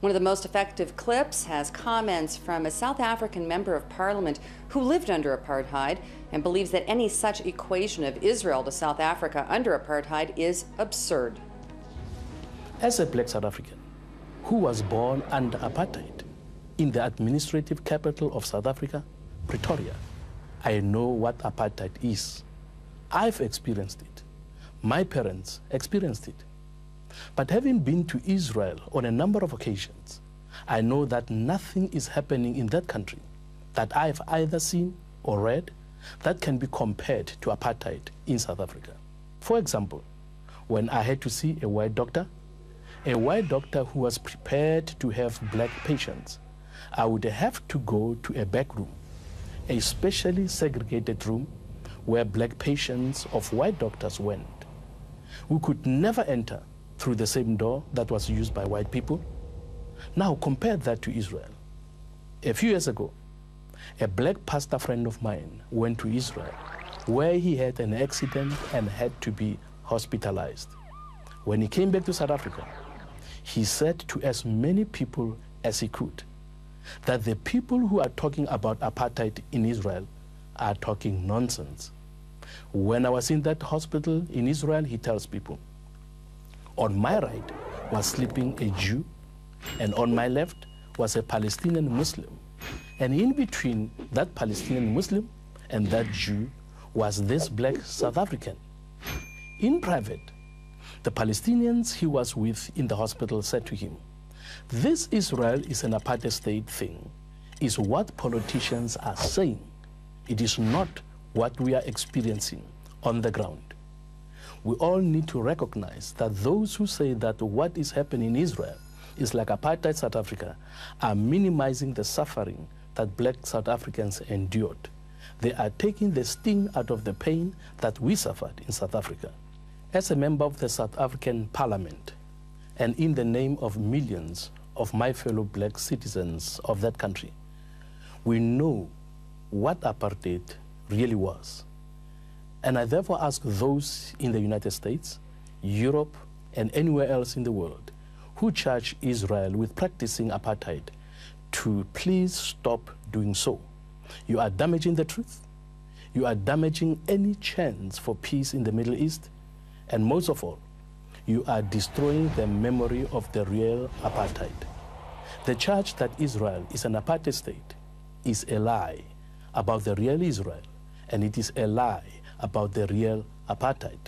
One of the most effective clips has comments from a South African member of parliament who lived under apartheid and believes that any such equation of Israel to South Africa under apartheid is absurd. As a black South African who was born under apartheid in the administrative capital of South Africa, Pretoria, I know what apartheid is. I've experienced it. My parents experienced it. But having been to Israel on a number of occasions, I know that nothing is happening in that country that I've either seen or read that can be compared to apartheid in South Africa. For example, when I had to see a white doctor who was prepared to have black patients, I would have to go to a back room, a specially segregated room where black patients of white doctors went. We could never enter through the same door that was used by white people. Now compare that to Israel. A few years ago, a black pastor friend of mine went to Israel where he had an accident and had to be hospitalized. When he came back to South Africa, he said to as many people as he could that the people who are talking about apartheid in Israel are talking nonsense. When I was in that hospital in Israel, he tells people, on my right was sleeping a Jew, and on my left was a Palestinian Muslim. And in between that Palestinian Muslim and that Jew was this black South African. In private, the Palestinians he was with in the hospital said to him, "This Israel is an apartheid state thing, is what politicians are saying. It is not what we are experiencing on the ground." We all need to recognize that those who say that what is happening in Israel is like apartheid South Africa are minimizing the suffering that black South Africans endured. They are taking the sting out of the pain that we suffered in South Africa. As a member of the South African Parliament, and in the name of millions of my fellow black citizens of that country, we know what apartheid really was. And I therefore ask those in the United States, Europe, and anywhere else in the world who charge Israel with practicing apartheid to please stop doing so. You are damaging the truth. You are damaging any chance for peace in the Middle East. And most of all, you are destroying the memory of the real apartheid. The charge that Israel is an apartheid state is a lie about the real Israel, and it is a lie about the real apartheid.